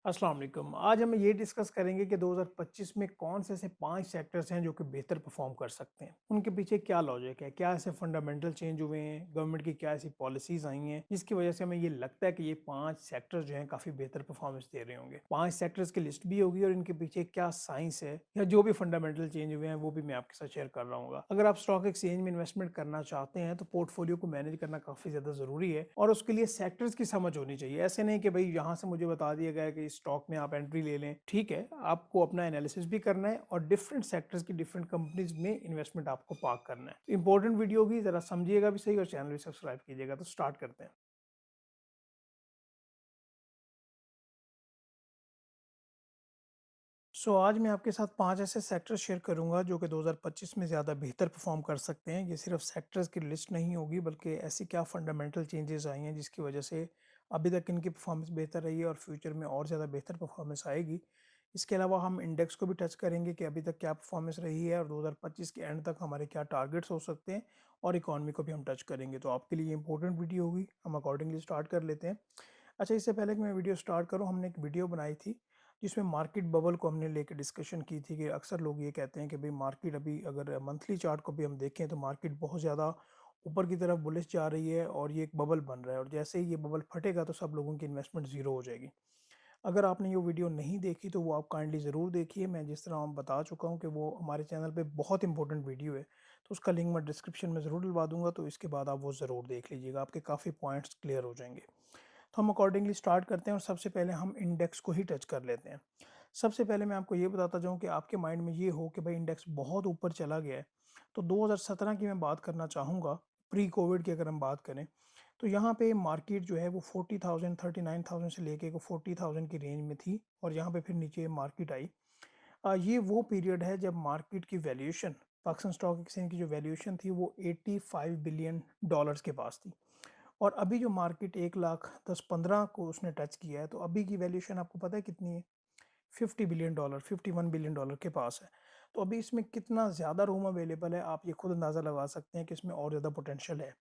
अस्सलाम वालेकुम। आज हम ये डिस्कस करेंगे कि 2025 में कौन से ऐसे 5 सेक्टर्स हैं जो कि बेहतर परफॉर्म कर सकते हैं। उनके पीछे क्या लॉजिक है, क्या ऐसे फंडामेंटल चेंज हुए हैं, गवर्नमेंट की क्या ऐसी पॉलिसीज आई हैं जिसकी वजह से हमें ये लगता है कि ये 5 सेक्टर्स जो हैं काफ़ी बेहतर परफॉर्मेंस दे रहे होंगे। 5 सेक्टर्स की लिस्ट भी होगी और इनके पीछे क्या साइंस है या जो भी फंडामेंटल चेंज हुए हैं वो भी मैं आपके साथ शेयर कर रहा हूँ। अगर आप स्टॉक एक्सचेंज में इन्वेस्टमेंट करना चाहते हैं तो पोर्टफोलियो को मैनेज करना काफ़ी ज़्यादा ज़रूरी है और उसके लिए सेक्टर्स की समझ होनी चाहिए। ऐसे नहीं कि भाई यहाँ से मुझे बता दिया गया है कि इस स्टॉक में आप एंट्री ले लें, ठीक है, आपको अपना एनालिसिस भी करना है और डिफरेंट सेक्टर्स की डिफरेंट कंपनीज में इन्वेस्टमेंट आपको पार्क करना है। इंपॉर्टेंट वीडियो होगी, जरा समझिएगा भी सही और चैनल भी सब्सक्राइब कीजिएगा। तो स्टार्ट करते हैं। आज मैं आपके साथ 5 ऐसे सेक्टर्स शेयर करूंगा जो कि 2025 में ज़्यादा बेहतर परफॉर्म कर सकते हैं। ये सिर्फ सेक्टर्स की लिस्ट नहीं होगी बल्कि ऐसी क्या फंडामेंटल चेंजेस आई हैं जिसकी वजह से अभी तक इनकी परफॉर्मेंस बेहतर रही है और फ्यूचर में और ज़्यादा बेहतर परफॉर्मेंस आएगी। इसके अलावा हम इंडेक्स को भी टच करेंगे कि अभी तक क्या परफॉर्मेंस रही है और 2025 के एंड तक हमारे क्या टारगेट्स हो सकते हैं और इकॉनमी को भी हम टच करेंगे। तो आपके लिए इंपॉर्टेंट वीडियो होगी, हम अकॉर्डिंगली स्टार्ट कर लेते हैं। अच्छा, इससे पहले कि मैं वीडियो स्टार्ट करूं, हमने एक वीडियो बनाई थी जिसमें मार्केट बबल को हमने लेकर डिस्कशन की थी कि अक्सर लोग ये कहते हैं कि भाई मार्केट अभी अगर मंथली चार्ट को भी हम देखें तो मार्केट बहुत ज़्यादा ऊपर की तरफ बुलिश जा रही है और ये एक बबल बन रहा है और जैसे ही ये बबल फटेगा तो सब लोगों की इन्वेस्टमेंट ज़ीरो हो जाएगी। अगर आपने ये वीडियो नहीं देखी तो वो आप काइंडली ज़रूर देखिए। मैं जिस तरह हम बता चुका हूँ कि वो हमारे चैनल पे बहुत इंपॉर्टेंट वीडियो है, तो उसका लिंक मैं डिस्क्रिप्शन में ज़रूर डलवा दूंगा, तो इसके बाद आप वो ज़रूर देख लीजिएगा, आपके काफ़ी पॉइंट्स क्लियर हो जाएंगे। तो हम अकॉर्डिंगली स्टार्ट करते हैं और सबसे पहले हम इंडेक्स को ही टच कर लेते हैं। सबसे पहले मैं आपको ये बताता जाऊँ कि आपके माइंड में ये हो कि भाई इंडेक्स बहुत ऊपर चला गया है, तो 2017 की मैं बात करना चाहूँगा। प्री कोविड की अगर हम बात करें तो यहाँ पे मार्केट जो है वो 40,000 39,000 से लेके को 40,000 की रेंज में थी और यहाँ पे फिर नीचे मार्केट आई। ये वो पीरियड है जब मार्केट की वैल्यूएशन, पाकिस्तान स्टॉक एक्सचेंज की जो वैल्यूएशन थी वो 85 बिलियन डॉलर्स के पास थी। और अभी जो मार्केट 1,10,15 को उसने टच किया है, तो अभी की वैल्यूएशन आपको पता है कितनी है? 50 बिलियन डॉलर, 51 बिलियन डॉलर के पास है। तो अभी इसमें कितना ज़्यादा रूम अवेलेबल है, आप ये खुद अंदाज़ा लगा सकते हैं कि इसमें और ज़्यादा पोटेंशियल है।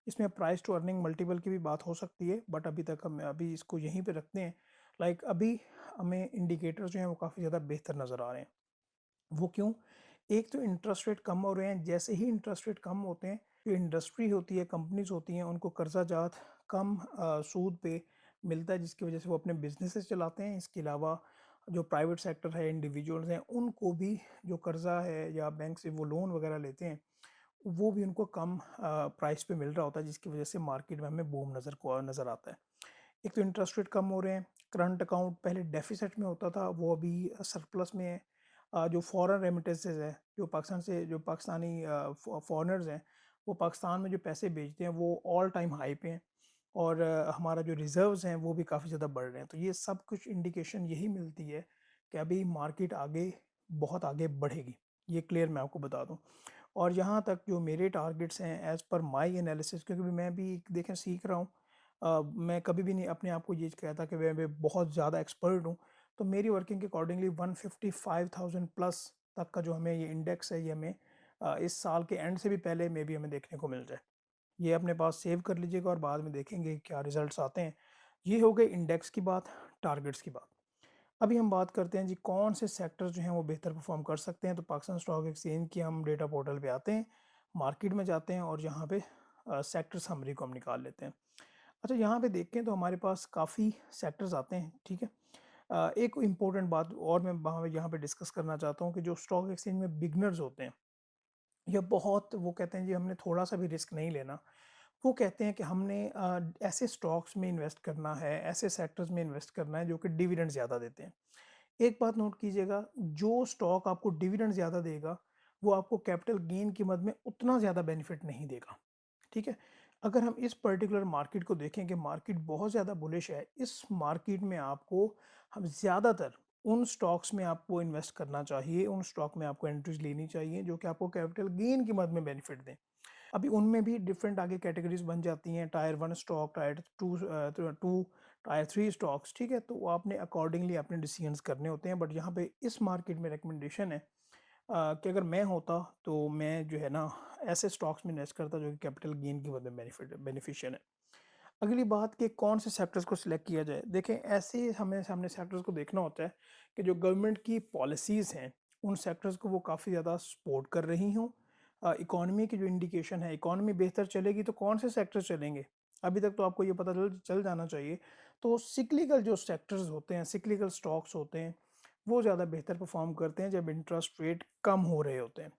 इसमें प्राइस टू अर्निंग मल्टीपल की भी बात हो सकती है, बट अभी तक हम अभी इसको यहीं पे रखते हैं। अभी हमें इंडिकेटर्स जो हैं वो काफ़ी ज़्यादा बेहतर नज़र आ रहे हैं। वो क्यों? एक तो इंटरेस्ट रेट कम हो रहे हैं, जैसे ही इंटरेस्ट रेट कम होते हैं, जो इंडस्ट्री होती है, कंपनीज़ होती हैं, उनको कर्ज़ा जात कम सूद पे मिलता है जिसकी वजह से वो अपने बिज़नेसेस चलाते हैं। इसके अलावा जो प्राइवेट सेक्टर है, इंडिविजुअल्स हैं, उनको भी जो कर्ज़ा है या बैंक से वो लोन वगैरह लेते हैं, वो भी उनको कम प्राइस पे मिल रहा होता है जिसकी वजह से मार्केट में हमें बूम नज़र आता है। एक तो इंटरेस्ट रेट कम हो रहे हैं, करंट अकाउंट पहले डेफिसिट में होता था, वो अभी सरप्लस में है। जो फॉरेन रेमिटेंसेस है, जो पाकिस्तान से जो पाकिस्तानी फॉरेनर्स हैं, वो पाकिस्तान में जो पैसे भेजते हैं वो ऑल टाइम हाई पे हैं और हमारा जो रिजर्व्स हैं वो भी काफ़ी ज़्यादा बढ़ रहे हैं। तो ये सब कुछ इंडिकेशन यही मिलती है कि अभी मार्केट आगे बहुत आगे बढ़ेगी। ये क्लियर मैं आपको बता दूँ। और यहाँ तक जो मेरे टारगेट्स हैं एज़ पर माई एनालिसिस, क्योंकि मैं भी देखें सीख रहा हूँ। मैं कभी भी नहीं अपने आप को ये कहता कि मैं बहुत ज़्यादा एक्सपर्ट हूँ। तो मेरी वर्किंग के अकॉर्डिंगली 155,000 प्लस तक का जो हमें ये इंडेक्स है, ये हमें इस साल के एंड से भी पहले में भी हमें देखने को मिल जाए। ये अपने पास सेव कर लीजिएगा और बाद में देखेंगे क्या रिजल्ट्स आते हैं। ये हो गई इंडेक्स की बात, टारगेट्स की बात। अभी हम बात करते हैं जी कौन से सेक्टर्स जो हैं वो बेहतर परफॉर्म कर सकते हैं। तो पाकिस्तान स्टॉक एक्सचेंज की हम डेटा पोर्टल पे आते हैं, मार्केट में जाते हैं और यहाँ पे सेक्टर समरी को हम निकाल लेते हैं। अच्छा, यहाँ पे देखें तो हमारे पास काफ़ी सेक्टर्स आते हैं, ठीक है। एक इम्पोर्टेंट बात और मैं वहाँ यहाँ पे डिस्कस करना चाहता हूँ कि जो स्टॉक एक्सचेंज में बिगनर्स होते हैं, या बहुत वो कहते हैं जी हमने थोड़ा सा भी रिस्क नहीं लेना। वो कहते हैं कि हमने ऐसे स्टॉक्स में इन्वेस्ट करना है, ऐसे सेक्टर्स में इन्वेस्ट करना है जो कि डिविडेंड ज़्यादा देते हैं। एक बात नोट कीजिएगा, जो स्टॉक आपको डिविडेंड ज़्यादा देगा, वो आपको कैपिटल गेन की मद में उतना ज़्यादा बेनिफिट नहीं देगा, ठीक है। अगर हम इस पर्टिकुलर मार्केट को देखें कि मार्केट बहुत ज़्यादा बुलिश है, इस मार्केट में आपको हम ज़्यादातर उन स्टॉक्स में आपको इन्वेस्ट करना चाहिए, उन स्टॉक में आपको एंट्रीज लेनी चाहिए जो कि आपको कैपिटल गेन की मद में बेनिफिट दें। अभी उनमें भी डिफरेंट आगे कैटेगरीज बन जाती हैं, tyre 1 stock, tyre 2, tyre 3 stocks, ठीक है। तो वो आपने अकॉर्डिंगली अपने डिसीजंस करने होते हैं। बट यहाँ पे इस मार्केट में रिकमेंडेशन है कि अगर मैं होता तो मैं जो है ना ऐसे स्टॉक्स में इन्वेस्ट करता जो कि कैपिटल गेन की वजह बेनिफिशियल है। अगली बात कि कौन से सेक्टर्स को सिलेक्ट किया जाए। देखें, ऐसे हमें सामने सेक्टर्स को देखना होता है कि जो गवर्नमेंट की पॉलिसीज़ हैं, उन सेक्टर्स को वो काफ़ी ज़्यादा सपोर्ट कर रही हों। इकॉनमी की जो इंडिकेशन है, इकॉनमी बेहतर चलेगी तो कौन से सेक्टर चलेंगे? अभी तक तो आपको ये पता चल चल जाना चाहिए। तो सिक्लिकल जो सेक्टर्स होते हैं, सिक्लिकल स्टॉक्स होते हैं, वो ज़्यादा बेहतर परफ़ॉर्म करते हैं जब इंटरेस्ट रेट कम हो रहे होते हैं।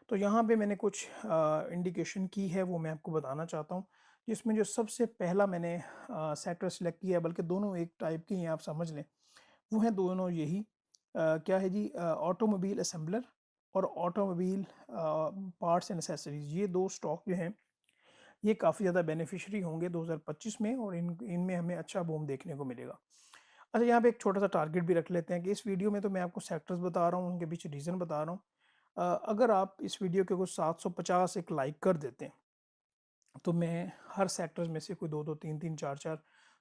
तो यहाँ पे मैंने कुछ इंडिकेशन की है, वो मैं आपको बताना चाहता हूँ। जिसमें जो सबसे पहला मैंने सेक्टर सेलेक्ट किया है, बल्कि दोनों एक टाइप के ही हैं, आप समझ लें। वो हैं दोनों यही, क्या है जी, ऑटोमोबाइल असेंबलर और ऑटोमोबाइल पार्ट्स एंड एक्सेसरीज़। ये 2 स्टॉक जो हैं, ये काफ़ी ज़्यादा बेनिफिशियरी होंगे 2025 में, और इनमें हमें अच्छा बूम देखने को मिलेगा। अच्छा, यहाँ पे एक छोटा-सा टारगेट भी रख लेते हैं कि इस वीडियो में तो मैं आपको सेक्टर्स बता रहा हूँ, उनके पीछे रीज़न बता रहा हूँ। अगर आप इस वीडियो के कुछ 750 एक लाइक कर देते हैं, तो मैं हर सेक्टर्स में से कोई 2-2, 3-3, 4-4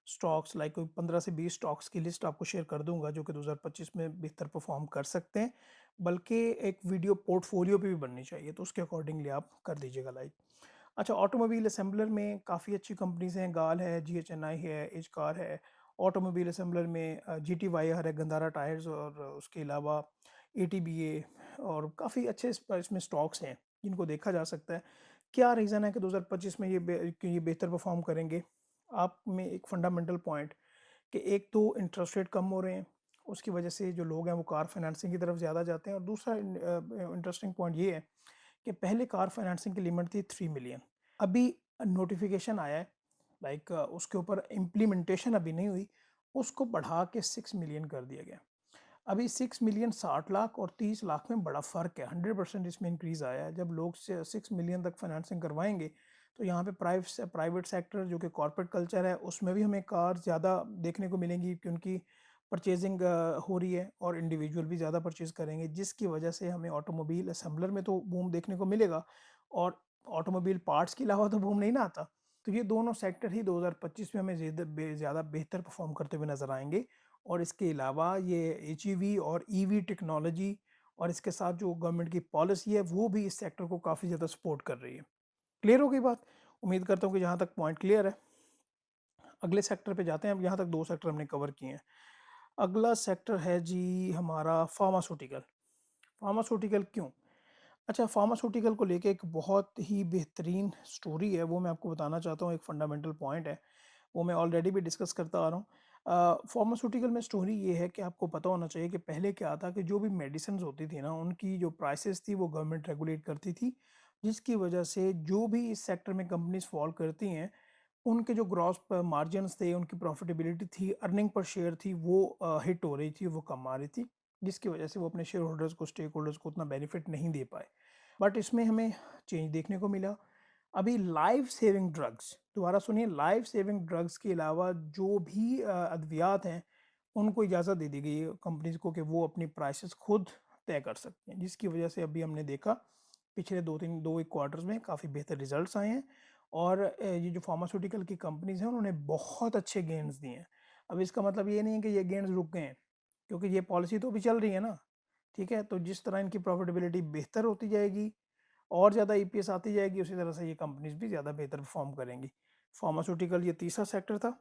स्टॉक्स, लाइक कोई 15 से 20 स्टॉक्स की लिस्ट आपको शेयर कर दूँगा, जो कि 2025 में बेहतर परफ़ॉर्म कर सकते हैं। बल्कि एक वीडियो पोर्टफ़ोलियो पे भी बननी चाहिए, तो उसके अकॉर्डिंगली आप कर दीजिएगा लाइक। अच्छा, ऑटोमोबाइल असेंबलर में काफ़ी अच्छी कंपनीज़ हैं, गाल है, जीएचएनआई है, एजकार है। ऑटोमोबाइल असेंबलर में जीटीवाईआर है, गंधारा टायर्स, और उसके अलावा एटीबीए, और काफ़ी अच्छे इसमें स्टॉक्स हैं, जिनको देखा जा सकता है। क्या रीज़न है कि 2025 में कि ये बेहतर परफ़ॉर्म करेंगे? आप में एक फंडामेंटल पॉइंट कि एक तो इंटरेस्ट रेट कम हो रहे हैं, उसकी वजह से जो लोग हैं वो कार फाइनेंसिंग की तरफ ज़्यादा जाते हैं, और दूसरा इंटरेस्टिंग पॉइंट ये है कि पहले कार फाइनेंसिंग की लिमिट थी 3 मिलियन। अभी नोटिफिकेशन आया है, लाइक उसके ऊपर इम्प्लीमेंटेशन अभी नहीं हुई, उसको बढ़ा के 6 मिलियन कर दिया गया। अभी 6 मिलियन 60 लाख और 30 लाख में बड़ा फ़र्क है, 100% इसमें इंक्रीज़ आया है। जब लोग से 6 मिलियन तक फाइनेंसिंग करवाएँगे, तो यहाँ पे प्राइवेट सेक्टर जो कि कॉर्पोरेट कल्चर है, उसमें भी हमें कार ज़्यादा देखने को मिलेंगी, कि उनकी परचेज़िंग हो रही है, और इंडिविजुअल भी ज़्यादा परचेज़ करेंगे, जिसकी वजह से हमें ऑटोमोबाइल असेंबलर में तो बूम देखने को मिलेगा, और ऑटोमोबाइल पार्ट्स के अलावा तो बूम नहीं ना आता। तो ये दोनों सेक्टर ही 2025 में हमें ज़्यादा बेहतर परफ़ॉर्म करते हुए नज़र आएँगे। और इसके अलावा ये एचईवी और ईवी टेक्नोलॉजी, और इसके साथ जो गवर्नमेंट की पॉलिसी है, वो भी इस सेक्टर को काफ़ी ज़्यादा सपोर्ट कर रही है। क्लियर हो गई बात? उम्मीद करता हूँ कि जहाँ तक पॉइंट क्लियर है। अगले सेक्टर पे जाते हैं। अब यहाँ तक 2 सेक्टर हमने कवर किए हैं। अगला सेक्टर है जी हमारा फार्मास्यूटिकल। फार्मास्यूटिकल क्यों? अच्छा, फार्मास्यूटिकल को लेके एक बहुत ही बेहतरीन स्टोरी है, वो मैं आपको बताना चाहता हूँ, एक फंडामेंटल पॉइंट है। वो मैं ऑलरेडी भी डिस्कस करता आ रहा हूँ। फार्मास्यूटिकल में स्टोरी ये है कि आपको पता होना चाहिए कि पहले क्या था कि जो भी मेडिसिन्स होती थी ना, उनकी जो प्राइसेज़ थी वो गवर्नमेंट रेगुलेट करती थी, जिसकी वजह से जो भी इस सेक्टर में कंपनीज़ फ़ॉल करती हैं, उनके जो ग्रॉस मार्जिन्स थे, उनकी प्रॉफिटेबिलिटी थी, अर्निंग पर शेयर थी, वो हिट हो रही थी, वो कम आ रही थी, जिसकी वजह से वो अपने शेयर होल्डर्स को, स्टेक होल्डर्स को उतना बेनिफिट नहीं दे पाए। बट इसमें हमें चेंज देखने को मिला। अभी लाइफ सेविंग ड्रग्स, दोबारा सुनिए, लाइफ सेविंग ड्रग्स के अलावा जो भी अद्वियात हैं, उनको इजाज़त दे दी गई है कंपनीज़ को कि वो अपनी प्राइसेस खुद तय कर सकते हैं, जिसकी वजह से अभी हमने देखा पिछले 2-1 क्वार्टर्स में काफ़ी बेहतर रिजल्ट्स आए हैं, और ये जो फार्मास्यूटिकल की कंपनीज़ हैं, उन्होंने बहुत अच्छे गेन्स दिए हैं। अब इसका मतलब ये नहीं है कि ये गेन्स रुक गए हैं, क्योंकि ये पॉलिसी तो अभी चल रही है ना, ठीक है? तो जिस तरह इनकी प्रॉफिटेबिलिटी बेहतर होती जाएगी, और ज़्यादा ईपीएस आती जाएगी, उसी तरह से ये कंपनीज़ भी ज़्यादा बेहतर परफ़ॉर्म करेंगी। फार्मास्यूटिकल ये तीसरा सेक्टर था।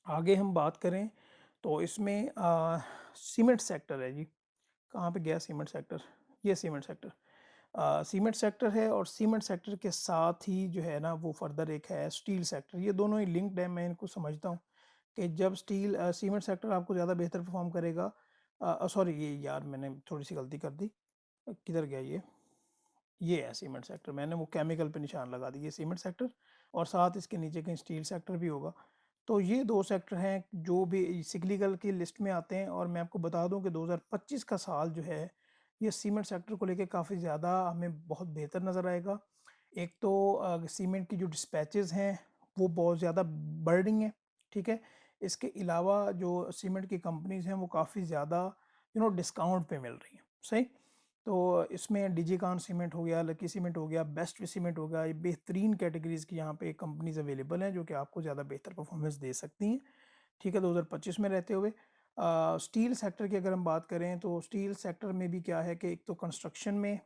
आगे हम बात करें तो इसमें सीमेंट सेक्टर है जी। कहाँ पे गया सीमेंट सेक्टर? ये सीमेंट सेक्टर। सीमेंट सेक्टर है, और सीमेंट सेक्टर के साथ ही जो है ना, वो फर्दर एक है स्टील सेक्टर। ये दोनों ही लिंक्ड है, मैं इनको समझता हूँ कि जब सीमेंट सेक्टर आपको ज़्यादा बेहतर परफ़ॉर्म करेगा। सॉरी, ये यार मैंने थोड़ी-सी गलती कर दी। किधर गया ये है सीमेंट सेक्टर, मैंने वो केमिकल पे निशान लगा दी, ये सीमेंट सेक्टर, और साथ इसके नीचे कहीं स्टील सेक्टर भी होगा। तो ये 2 सेक्टर हैं जो भी सिक्लिकल की लिस्ट में आते हैं, और मैं आपको बता दूं कि 2025 का साल जो है, ये सीमेंट सेक्टर को लेके काफ़ी ज़्यादा हमें बहुत बेहतर नज़र आएगा। एक तो सीमेंट की जो डिस्पैचेज़ हैं, वो बहुत ज़्यादा बर्निंग है, ठीक है? इसके अलावा जो सीमेंट की कंपनीज़ हैं, वो काफ़ी ज़्यादा डिस्काउंट पे मिल रही हैं, सही? तो इसमें डिजिकॉन सीमेंट हो गया, लकी सीमेंट हो गया, बेस्ट सीमेंट हो गया, ये बेहतरीन कैटेगरीज़ की यहाँ पे कंपनीज़ अवेलेबल हैं, जो कि आपको ज़्यादा बेहतर परफॉर्मेंस दे सकती हैं, ठीक है, 2025 में रहते हुए। स्टील सेक्टर की अगर हम बात करें, तो स्टील सेक्टर में भी क्या है कि एक तो कंस्ट्रक्शन में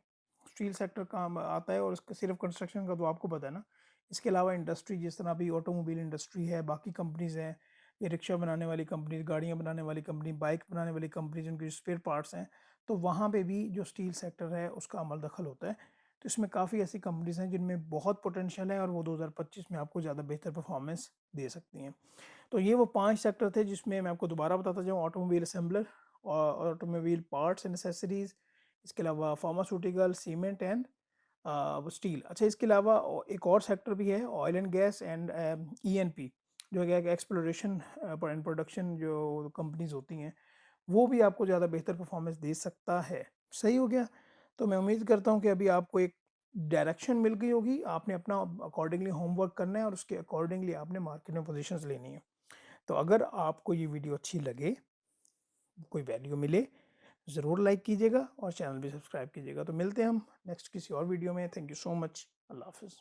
स्टील सेक्टर काम आता है, और इसका सिर्फ कंस्ट्रक्शन का तो आपको पता है ना, इसके अलावा इंडस्ट्री जिस तरह अभी ऑटोमोबाइल इंडस्ट्री है, बाकी कंपनीज़ हैं, ये रिक्शा बनाने वाली कंपनी, गाड़ियाँ बनाने वाली कंपनी, बाइक बनाने वाली कंपनीज, उनके स्पेयर पार्ट्स हैं, तो वहाँ पे भी जो स्टील सेक्टर है उसका अमल दखल होता है। तो इसमें काफ़ी ऐसी कंपनीज़ हैं जिनमें बहुत पोटेंशियल है और वो 2025 में आपको ज़्यादा बेहतर परफॉर्मेंस दे सकती हैं। तो ये वो 5 सेक्टर थे जिसमें मैं आपको दोबारा बताता जाऊँ, ऑटोमोबाइल असेंबलर और ऑटोमोबाइल पार्ट्स एंड एक्सेसरीज़, इसके अलावा फार्मास्यूटिकल, सीमेंट एंड वो स्टील। अच्छा, इसके अलावा एक और सेक्टर भी है, oil and gas and ENP, जो है कि एक्सप्लोरेशन एंड प्रोडक्शन जो कंपनीज होती हैं, वो भी आपको ज़्यादा बेहतर परफॉर्मेंस दे सकता है। सही हो गया? तो मैं उम्मीद करता हूँ कि अभी आपको एक डायरेक्शन मिल गई होगी, आपने अपना अकॉर्डिंगली होमवर्क करना है और उसके अकॉर्डिंगली आपने मार्केट में पोजीशंस लेनी है। तो अगर आपको ये वीडियो अच्छी लगे, कोई वैल्यू मिले, ज़रूर लाइक कीजिएगा और चैनल भी सब्सक्राइब कीजिएगा। तो मिलते हैं हम नेक्स्ट किसी और वीडियो में। Thank you so much. अल्लाह हाफ़िज़।